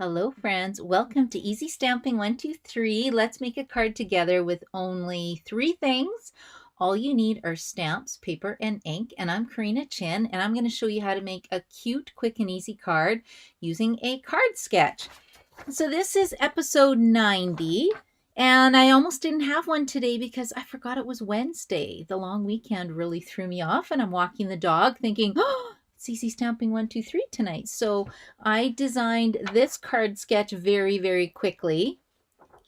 Hello friends, welcome to Easy Stamping 123. Let's make a card together with only 3 things. All you need are stamps, paper, and ink. And I'm Karina Chin, and I'm going to show you how to make a cute, quick, and easy card using a card sketch. So this is episode 90, and I almost didn't have one today because I forgot it was Wednesday. The long weekend really threw me off, and I'm walking the dog thinking, oh, it's Easy Stamping 123 tonight. So I designed this card sketch very, very quickly.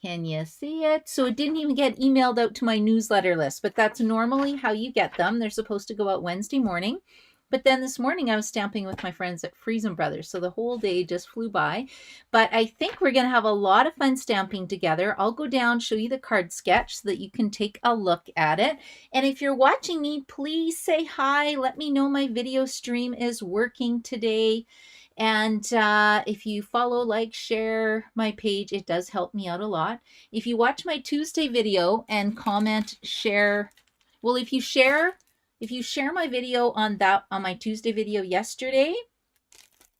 Can you see it? So it didn't even get emailed out to my newsletter list, but that's normally how you get them. They're supposed to go out Wednesday morning. But then this morning I was stamping with my friends at Friesen Brothers, so the whole day just flew by. But I think we're going to have a lot of fun stamping together. I'll go down, show you the card sketch so that you can take a look at it. And if you're watching me, please say hi. Let me know my video stream is working today. And if you follow, like, share my page, it does help me out a lot. If you watch my Tuesday video and comment, share, well, if you share my video on my Tuesday video yesterday,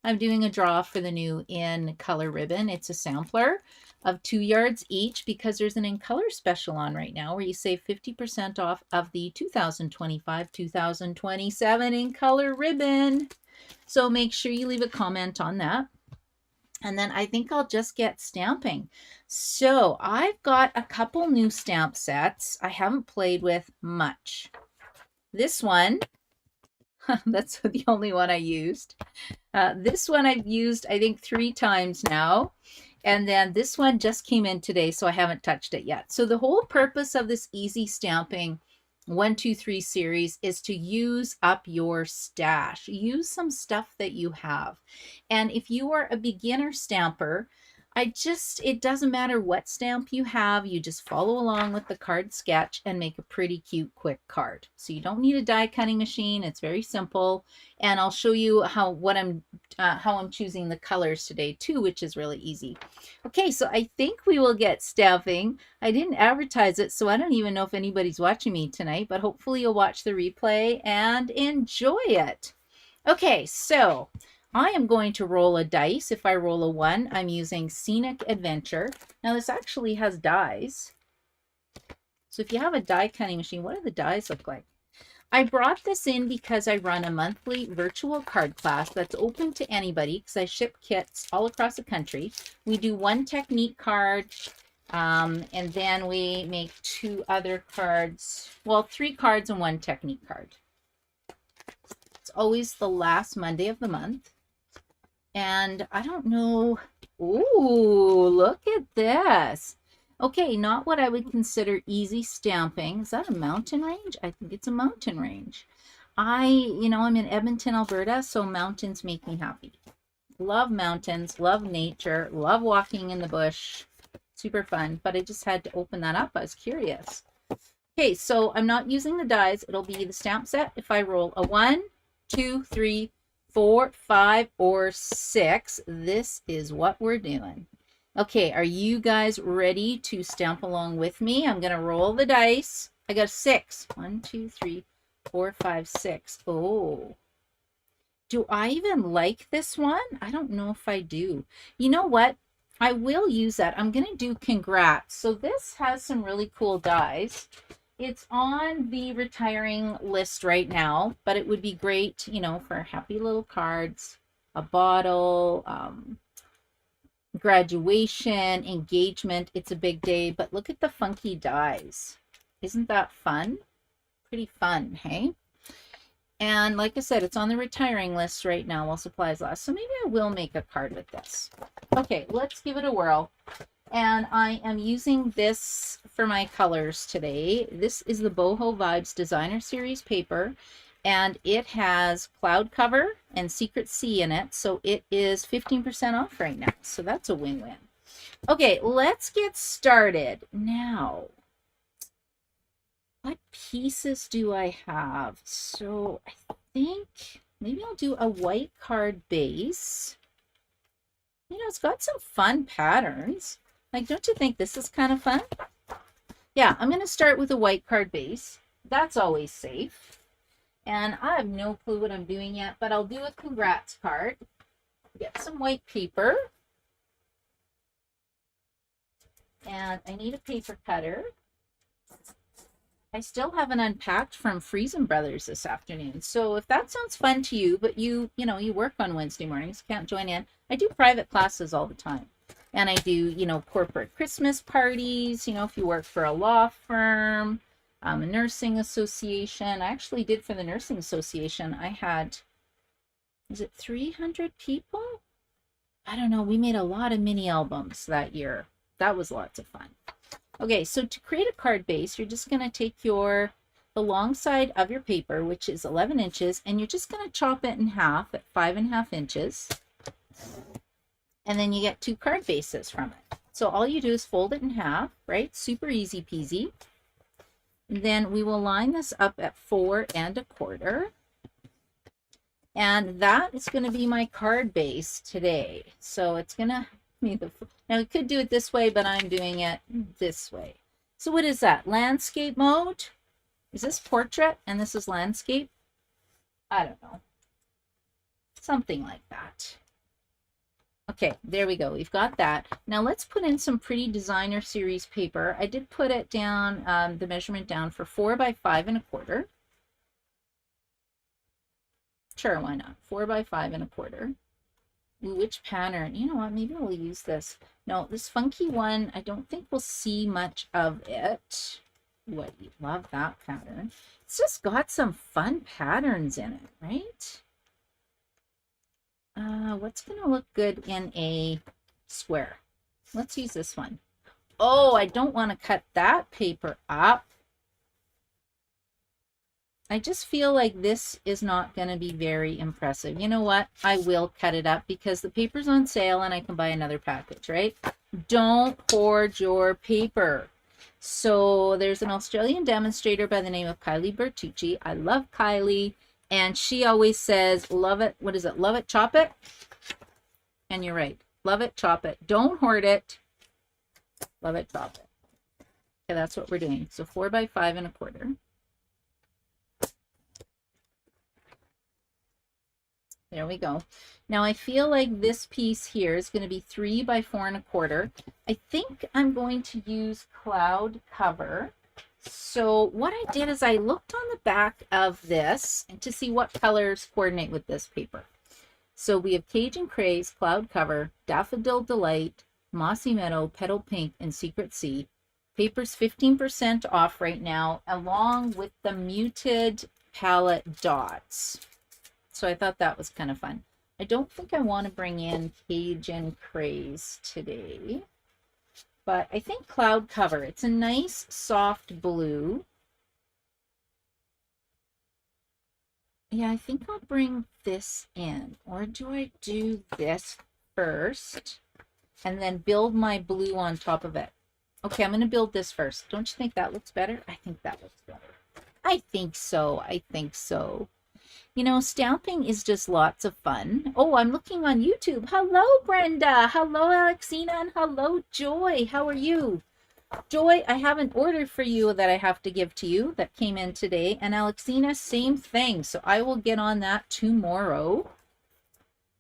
I'm doing a draw for the new In Color ribbon. It's a sampler of 2 yards each because there's an In Color special on right now where you save 50% off of the 2025-2027 In Color ribbon. So make sure you leave a comment on that. And then I think I'll just get stamping. So I've got a couple new stamp sets I haven't played with much. This one, that's the only one I used. This one I've used, I think, 3 times now. And then this one just came in today, so I haven't touched it yet. So the whole purpose of this Easy Stamping 123 series is to use up your stash. Use some stuff that you have. And if you are a beginner stamper, it doesn't matter what stamp you have, you just follow along with the card sketch and make a pretty cute quick card. So you don't need a die cutting machine. It's very simple. And I'll show you how I'm choosing the colors today too, which is really easy. Okay, so I think we will get stamping. I didn't advertise it, so I don't even know if anybody's watching me tonight, but hopefully you'll watch the replay and enjoy it. Okay, so I am going to roll a dice. If I roll a 1, I'm using Scenic Adventure. Now this actually has dies. So if you have a die cutting machine, what do the dies look like? I brought this in because I run a monthly virtual card class that's open to anybody because I ship kits all across the country. We do 1 technique card, and then we make 2 other cards. Well, 3 cards and 1 technique card. It's always the last Monday of the month. And I don't know. Ooh, look at this. Okay, not what I would consider easy stamping. Is that a mountain range? I think it's a mountain range. I'm in Edmonton, Alberta, so mountains make me happy. Love mountains, love nature, love walking in the bush. Super fun, but I just had to open that up. I was curious. Okay, so I'm not using the dies. It'll be the stamp set. If I roll a 1, 2, 3, 4, 5, or 6, this is what we're doing. Okay, are you guys ready to stamp along with me? I'm going to roll the dice. I got a 6. 1, 2, 3, 4, 5, 6. Oh, do I even like this one? I don't know if I do. You know what? I will use that. I'm going to do congrats. So this has some really cool dies. It's on the retiring list right now, but it would be great, for happy little cards, a bottle, graduation, engagement. It's a big day, but look at the funky dies. Isn't that fun? Pretty fun, hey? And like I said, it's on the retiring list right now while supplies last. So maybe I will make a card with this. Okay, let's give it a whirl. And I am using this for my colors today. This is the Boho Vibes Designer Series paper, and it has Cloud Cover and Secret Sea in it, so it is 15% off right now. So that's a win-win. Okay, let's get started. Now, what pieces do I have? So I think maybe I'll do a white card base. It's got some fun patterns. Like, don't you think this is kind of fun? Yeah, I'm going to start with a white card base. That's always safe. And I have no clue what I'm doing yet, but I'll do a congrats card. Get some white paper. And I need a paper cutter. I still haven't unpacked from Friesen Brothers this afternoon. So if that sounds fun to you, but you work on Wednesday mornings, can't join in. I do private classes all the time. And I do, corporate Christmas parties, if you work for a law firm, a nursing association. I actually did for the nursing association. I had, is it 300 people? I don't know. We made a lot of mini albums that year. That was lots of fun. Okay, so to create a card base, you're just going to take the long side of your paper, which is 11 inches, and you're just going to chop it in half at 5.5 inches. And then you get 2 card bases from it. So all you do is fold it in half, right? Super easy peasy. Then we will line this up at 4 1/4. And that is going to be my card base today. So it's going to be now we could do it this way, but I'm doing it this way. So what is that? Landscape mode? Is this portrait and this is landscape? I don't know. Something like that. Okay, there we go. We've got that. Now let's put in some pretty designer series paper. I did put it down, the measurement down for 4 by 5 1/4. Sure, why not? 4 by 5 1/4. Ooh, which pattern? You know what? Maybe we'll use this. No, this funky one, I don't think we'll see much of it. Ooh, I love that pattern. It's just got some fun patterns in it, right? What's going to look good in a square? Let's use this one. Oh, I don't want to cut that paper up. I just feel like this is not going to be very impressive. You know what? I will cut it up because the paper's on sale and I can buy another package, right? Don't hoard your paper. So there's an Australian demonstrator by the name of Kylie Bertucci. I love Kylie. And she always says, love it. What is it? Love it, chop it. And you're right. Love it, chop it. Don't hoard it. Love it, chop it. Okay, that's what we're doing. So 4 by 5 1/4. There we go. Now I feel like this piece here is going to be 3 by 4 1/4. I think I'm going to use cloud cover. So what I did is I looked on the back of this and to see what colors coordinate with this paper. So we have Cajun Craze, Cloud Cover, Daffodil Delight, Mossy Meadow, Petal Pink, and Secret Sea. Paper's 15% off right now, along with the muted palette dots. So I thought that was kind of fun. I don't think I want to bring in Cajun Craze today. But I think Cloud Cover, it's a nice soft blue. Yeah, I think I'll bring this in. Or do I do this first and then build my blue on top of it? Okay, I'm going to build this first. Don't you think that looks better? I think that looks better. I think so. I think so. You know, stamping is just lots of fun. Oh, I'm looking on YouTube. Hello, Brenda. Hello, Alexina. And hello, Joy. How are you? Joy, I have an order for you that I have to give to you that came in today. And Alexina, same thing. So I will get on that tomorrow.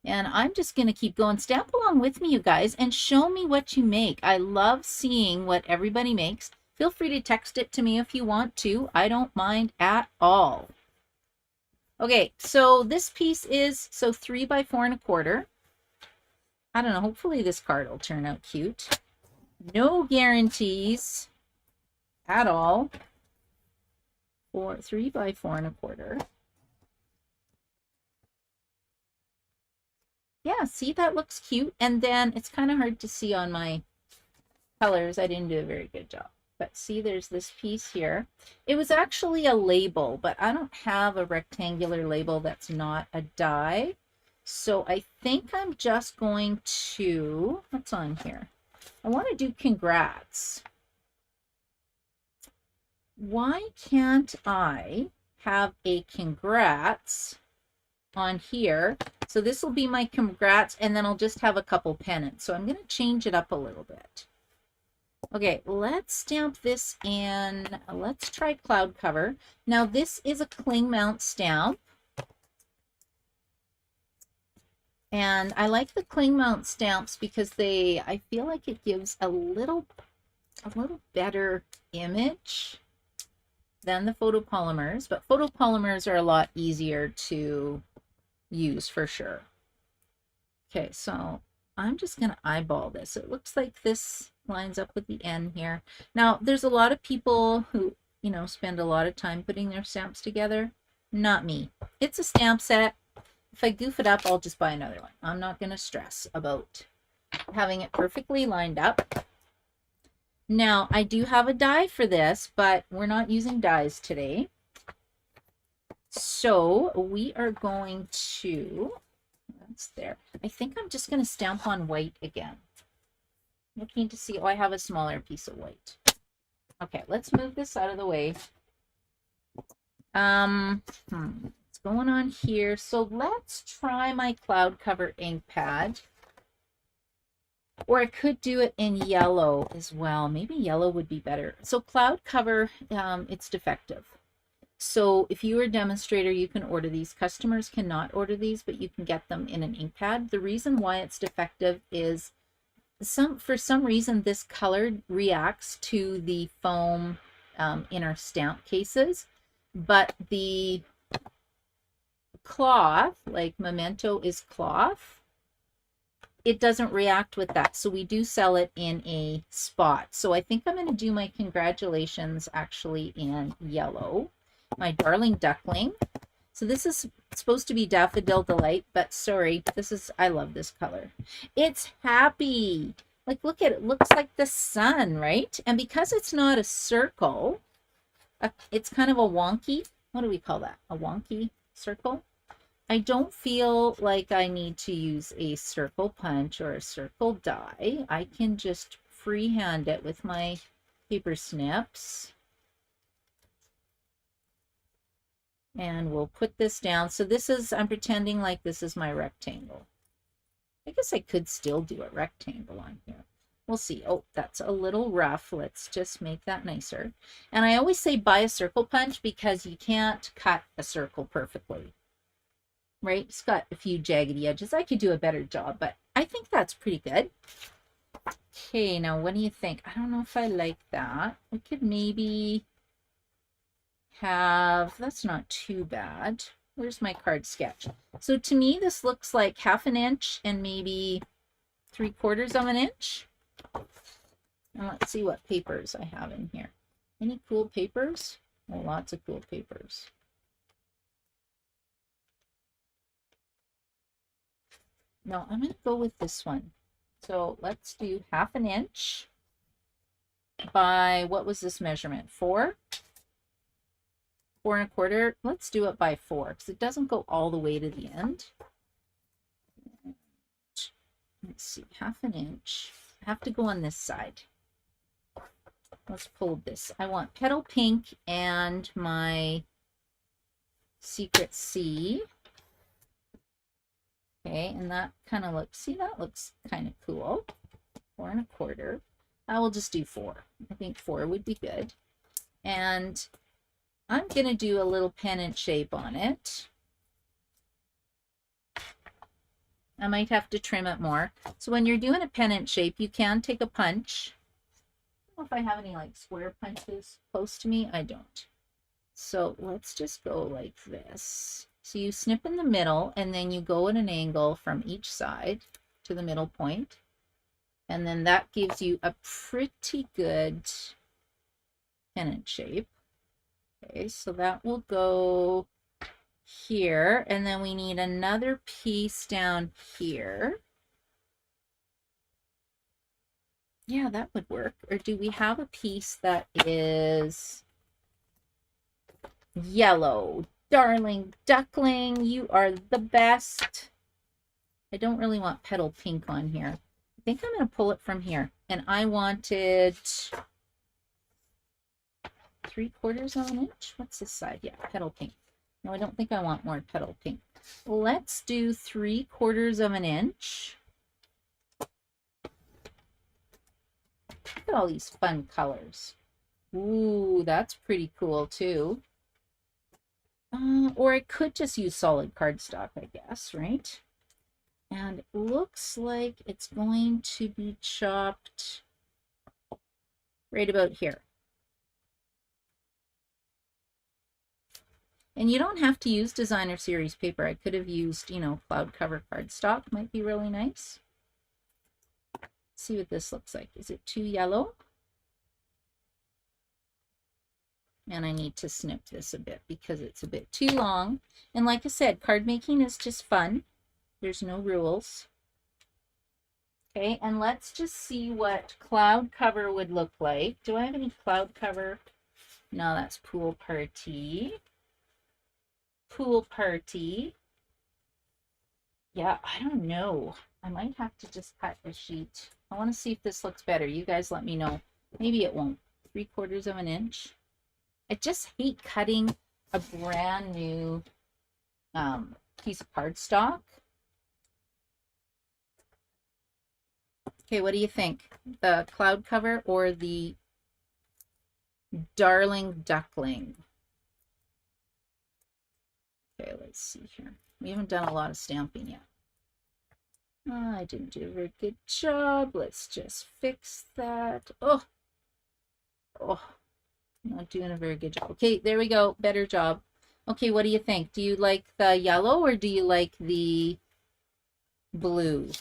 And I'm just going to keep going. Stamp along with me, you guys, and show me what you make. I love seeing what everybody makes. Feel free to text it to me if you want to. I don't mind at all. Okay, so this piece is 3 by 4 1/4. I don't know, hopefully this card will turn out cute. No guarantees at all. 3 by 4 1/4. Yeah, see, that looks cute. And then it's kind of hard to see on my colors. I didn't do a very good job. But see, there's this piece here. It was actually a label, but I don't have a rectangular label that's not a die. So I think I'm just going to, what's on here? I want to do congrats. Why can't I have a congrats on here? So this will be my congrats, and then I'll just have a couple pennants. So I'm going to change it up a little bit. Okay, let's stamp this in. Let's try Cloud Cover. Now this is a cling mount stamp. And I like the cling mount stamps because I feel like it gives a little a little better image than the photopolymers, but photopolymers are a lot easier to use for sure. Okay, so I'm just going to eyeball this. It looks like this lines up with the N here. Now, there's a lot of people who, you know, spend a lot of time putting their stamps together. Not me. It's a stamp set. If I goof it up, I'll just buy another one. I'm not going to stress about having it perfectly lined up. Now, I do have a die for this, but we're not using dies today. So we are going to, that's there. I think I'm just going to stamp on white again. Looking to see, oh, I have a smaller piece of white. Okay, let's move this out of the way. What's going on here? So let's try my cloud cover ink pad. Or I could do it in yellow as well. Maybe yellow would be better. So cloud cover, it's defective. So if you are a demonstrator, you can order these. Customers cannot order these, but you can get them in an ink pad. The reason why it's defective is for some reason this color reacts to the foam in our stamp cases, but the cloth, like Memento is cloth, it doesn't react with that. So we do sell it in a spot. So I think I'm going to do my congratulations actually in yellow. My darling duckling. So this is supposed to be Daffodil Delight, but sorry, I love this color. It's happy. Like, look at it. It looks like the sun, right? And because it's not a circle, it's kind of a wonky, what do we call that? A wonky circle? I don't feel like I need to use a circle punch or a circle die. I can just freehand it with my paper snips. And we'll put this down. So this is, I'm pretending like this is my rectangle. I guess I could still do a rectangle on here. We'll see. Oh, that's a little rough. Let's just make that nicer. And I always say buy a circle punch because you can't cut a circle perfectly. Right? It's got a few jaggedy edges. I could do a better job, but I think that's pretty good. Okay, now what do you think? I don't know if I like that. We could maybe have, that's not too bad. Where's my card sketch? So to me, this looks like 1/2 inch and maybe 3/4 of an inch. And let's see what papers I have in here. Any cool papers? Oh, lots of cool papers. No, I'm going to go with this one. So let's do 1/2 inch by, what was this measurement? 4? 4 1/4. Let's do it by 4 because it doesn't go all the way to the end. Let's see, 1/2 inch. I have to go on this side. Let's pull this. I want petal pink and my secret C. Okay, and that kind of looks, see, that looks kind of cool. 4 1/4. I will just do 4. I think 4 would be good. And I'm going to do a little pennant shape on it. I might have to trim it more. So when you're doing a pennant shape, you can take a punch. I don't know if I have any like square punches close to me. I don't. So let's just go like this. So you snip in the middle and then you go at an angle from each side to the middle point. And then that gives you a pretty good pennant shape. Okay, so that will go here. And then we need another piece down here. Yeah, that would work. Or do we have a piece that is yellow? Darling duckling, you are the best. I don't really want petal pink on here. I think I'm going to pull it from here. And I wanted 3/4 of an inch. What's this side? Yeah, petal pink. No, I don't think I want more petal pink. Let's do 3/4 of an inch. Look at all these fun colors. Ooh, that's pretty cool too. Or I could just use solid cardstock, I guess, right? And it looks like it's going to be chopped. right about here. And you don't have to use designer series paper. I could have used, you know, cloud cover cardstock. Might be really nice. Let's see what this looks like. Is it too yellow? And I need to snip this a bit because it's a bit too long. And like I said, card making is just fun. There's no rules. Okay, and let's just see what cloud cover would look like. Do I have any cloud cover? No, that's pool party. Pool party. Yeah, I don't know. I might have to just cut a sheet. I want to see if this looks better. You guys let me know. Maybe it won't. 3/4 of an inch. I just hate cutting a brand new piece of cardstock. Okay, what do you think? The cloud cover or the darling duckling? Okay, let's see here. We haven't done a lot of stamping yet. Oh, I didn't do a very good job. Let's just fix that. Oh, not doing a very good job. Okay, there we go. Better job. Okay, what do you think? Do you like the yellow or do you like the blue?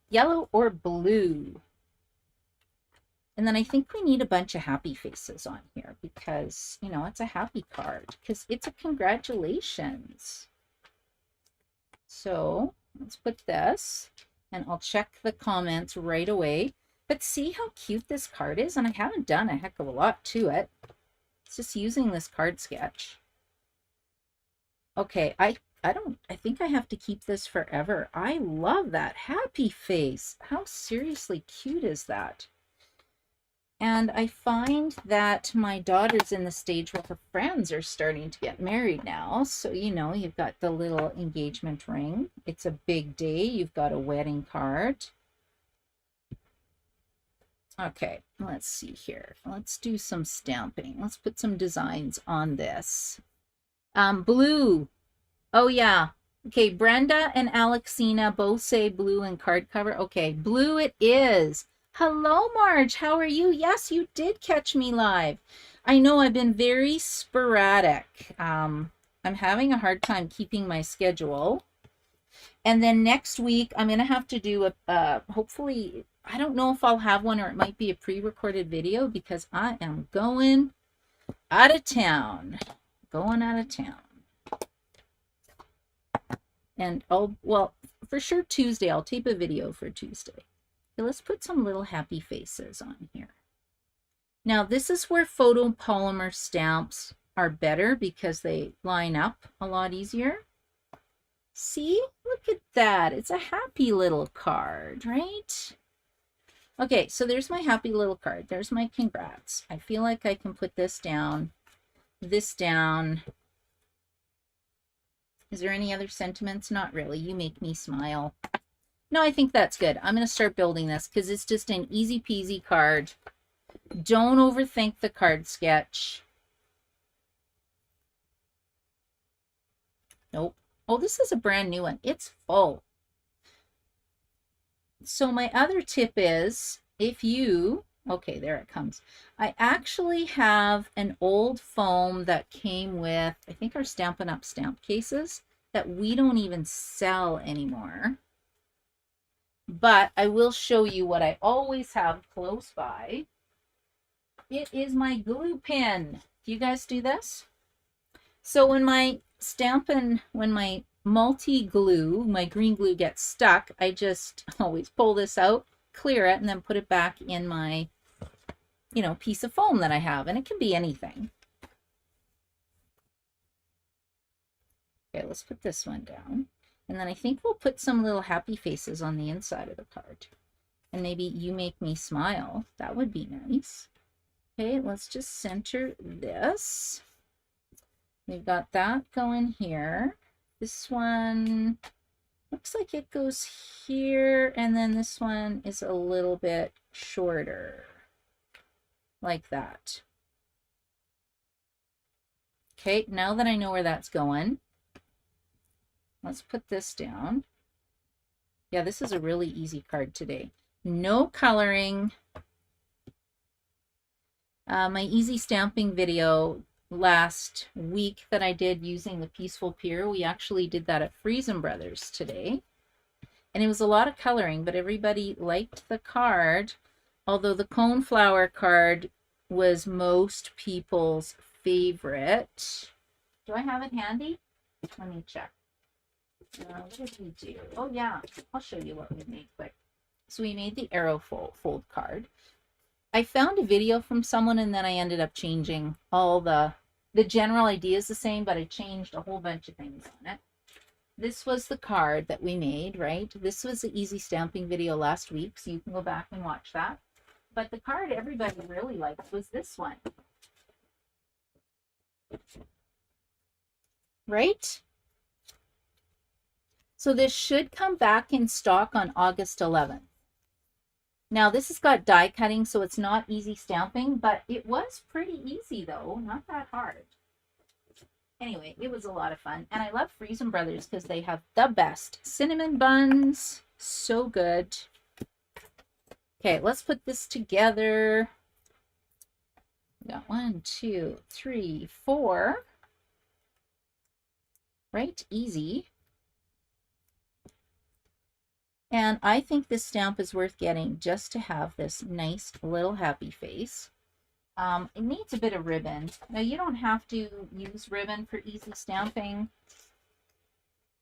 Yellow or blue? And then I think we need a bunch of happy faces on here because, you know, it's a happy card because it's a congratulations. So let's put this and I'll check the comments right away. But see how cute this card is? And I haven't done a heck of a lot to it. It's just using this card sketch. Okay, I think I have to keep this forever. I love that happy face. How seriously cute is that? And I find that my daughter's in the stage where her friends are starting to get married now. So, you know, you've got the little engagement ring. It's a big day. You've got a wedding card. Okay, let's see here. Let's do some stamping. Let's put some designs on this. Blue. Oh, yeah. Okay, Brenda and Alexina both say blue and card cover. Okay, blue it is. Hello, Marge. How are you? Yes, you did catch me live. I know I've been very sporadic. I'm having a hard time keeping my schedule. And then next week, I'm going to have to do a hopefully, I don't know if I'll have one or it might be a pre-recorded video because I am going out of town. Going out of town. And well, for sure Tuesday, I'll tape a video for Tuesday. Okay, let's put some little happy faces on here. Now, this is where photopolymer stamps are better because they line up a lot easier. See? Look at that. It's a happy little card, right? Okay, so there's my happy little card. There's my congrats. I feel like I can put this down, this down. Is there any other sentiments? Not really. You make me smile. No, I think that's good. I'm going to start building this because it's just an easy peasy card. Don't overthink the card sketch. Nope. Oh, this is a brand new one. It's full. So my other tip is if you, okay, there it comes. I actually have an old foam that came with, I think, our Stampin' Up stamp cases that we don't even sell anymore. But I will show you what I always have close by. It is my glue pen. Do you guys do this? So when my multi-glue, my green glue gets stuck, I just always pull this out, clear it, and then put it back in my, you know, piece of foam that I have. And it can be anything. Okay, let's put this one down. And then I think we'll put some little happy faces on the inside of the card. And maybe you make me smile. That would be nice. Okay, let's just center this. We've got that going here. This one looks like it goes here. And then this one is a little bit shorter. Like that. Okay, now that I know where that's going, let's put this down. Yeah, this is a really easy card today. No coloring. My easy stamping video last week that I did using the Peaceful Pier, we actually did that at Friesen Brothers today. And it was a lot of coloring, but everybody liked the card, although the coneflower card was most people's favorite. Do I have it handy? Let me check. What did we do? Oh yeah, I'll show you what we made quick. So we made the arrow fold card. I found a video from someone and then I ended up changing all the general idea is the same, but I changed a whole bunch of things on it. This was the card that we made, right? This was the easy stamping video last week, so you can go back and watch that. But the card everybody really liked was this one. Right? So this should come back in stock on August 11th. Now this has got die cutting, so it's not easy stamping, but it was pretty easy though, not that hard. Anyway, it was a lot of fun. And I love Friesen Brothers because they have the best cinnamon buns. So good. Okay, let's put this together. We got 1, 2, 3, 4. Right? Easy. And I think this stamp is worth getting just to have this nice little happy face. It needs a bit of ribbon. Now you don't have to use ribbon for easy stamping.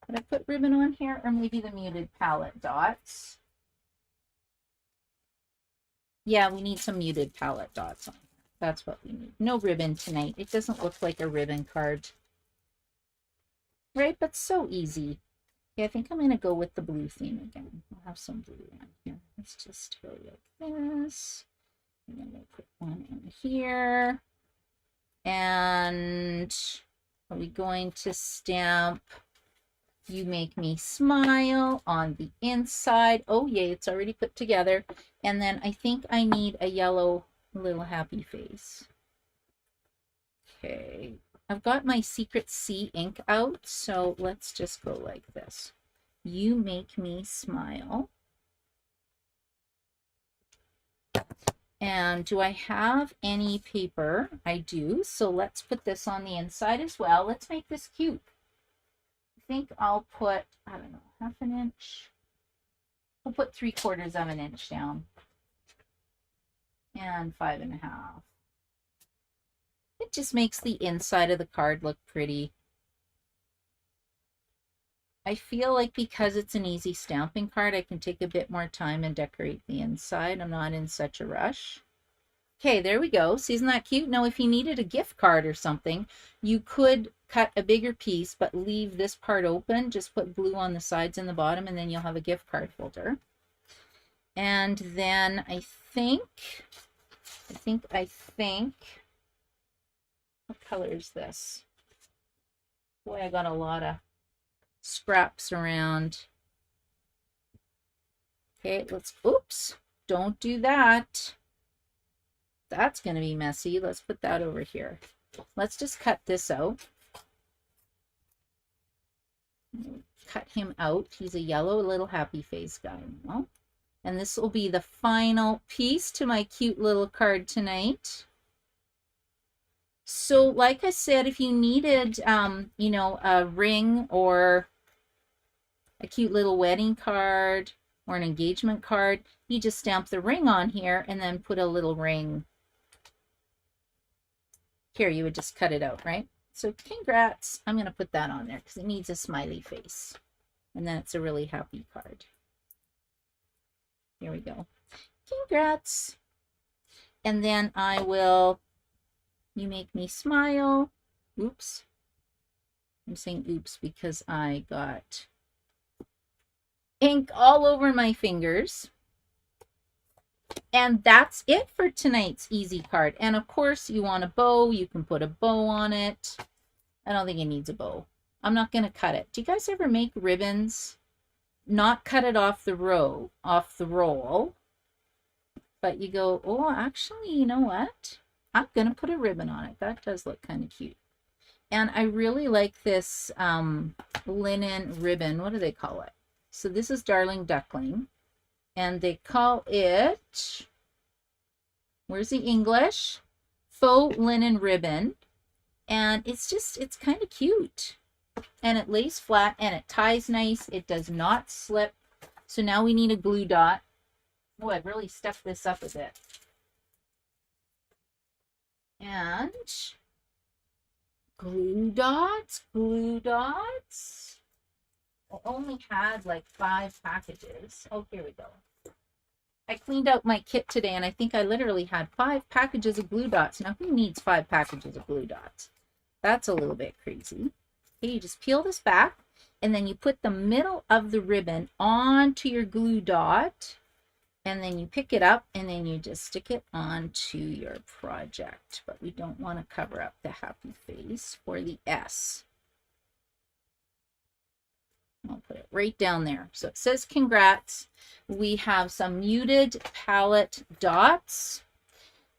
Did I put ribbon on here, or maybe the muted palette dots? Yeah, we need some muted palette dots on here. That's what we need. No ribbon tonight. It doesn't look like a ribbon card. Right, but so easy. Yeah, I think I'm going to go with the blue theme again. I'll have some blue on here. Let's just go like this. And then we'll put one in here. And are we going to stamp You Make Me Smile on the inside? Oh, yay, it's already put together. And then I think I need a yellow little happy face. Okay, I've got my Secret C ink out, so let's just go like this. You Make Me Smile. And do I have any paper? I do. So let's put this on the inside as well. Let's make this cute. I think I'll put, I don't know, 1/2 inch. I'll put 3/4 of an inch down. And 5 1/2. It just makes the inside of the card look pretty. I feel like because it's an easy stamping card, I can take a bit more time and decorate the inside. I'm not in such a rush. Okay, there we go. See, isn't that cute? Now, if you needed a gift card or something, you could cut a bigger piece, but leave this part open. Just put blue on the sides and the bottom, and then you'll have a gift card holder. And then I think, what color is this? Boy, I got a lot of scraps around. Okay, let's, oops, don't do that. That's going to be messy. Let's put that over here. Let's just cut this out. Cut him out. He's a yellow little happy face guy now. And this will be the final piece to my cute little card tonight. So like I said, if you needed, you know, a ring or a cute little wedding card or an engagement card, you just stamp the ring on here and then put a little ring. Here, you would just cut it out, right? So congrats. I'm going to put that on there because it needs a smiley face. And then it's a really happy card. Here we go. Congrats. And then I will, You Make Me Smile. Oops. I'm saying oops because I got ink all over my fingers. And that's it for tonight's easy card. And of course, you want a bow, you can put a bow on it. I don't think it needs a bow. I'm not going to cut it. Do you guys ever make ribbons? Not cut it off the roll, but you go, oh, actually, you know what? I'm going to put a ribbon on it. That does look kind of cute. And I really like this linen ribbon. What do they call it? So this is Darling Duckling. And they call it, where's the English? faux linen ribbon, and it's kind of cute. And it lays flat and it ties nice. It does not slip. So now we need a glue dot. Oh, I've really stuffed this up a bit. And glue dots, glue dots. I only had like 5 packages. Oh, here we go. I cleaned out my kit today and I think I literally had 5 packages of glue dots. Now, who needs 5 packages of glue dots? That's a little bit crazy. Okay, you just peel this back and then you put the middle of the ribbon onto your glue dot, and then you pick it up and then you just stick it onto your project. But we don't want to cover up the happy face or the S. I'll put it right down there. So it says congrats. We have some muted palette dots.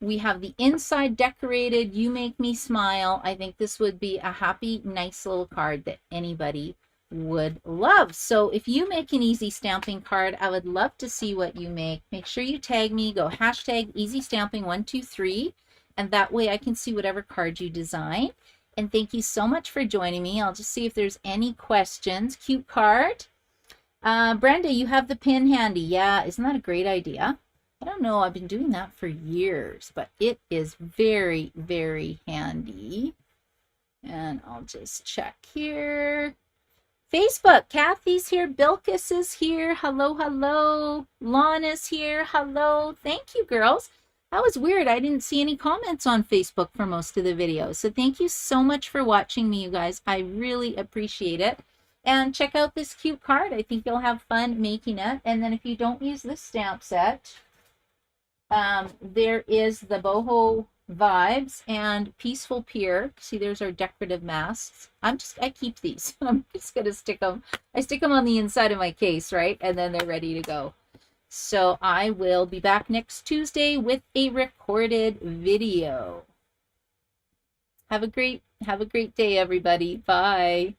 We have the inside decorated, you make me smile. I think this would be a happy, nice little card that anybody would love. So if you make an easy stamping card, I would love to see what you make. Make sure you tag me, go hashtag easy stamping 123, and that way I can see whatever card you design. And thank you so much for joining me. I'll just see if there's any questions. Cute card. Brenda, you have the pin handy. Yeah, isn't that a great idea? I don't know, I've been doing that for years, but it is very, very handy. And I'll just check here. Facebook, Kathy's here, Bilkis is here. Hello, hello. Lana's here. Hello. Thank you, girls. That was weird. I didn't see any comments on Facebook for most of the videos. So thank you so much for watching me, you guys. I really appreciate it. And check out this cute card. I think you'll have fun making it. And then if you don't use this stamp set, there is the boho vibes and peaceful pier. See, there's our decorative masks. I keep these. I'm just gonna stick them. I stick them on the inside of my case, right? And then they're ready to go. So I will be back next Tuesday with a recorded video. Have a great day, everybody. Bye.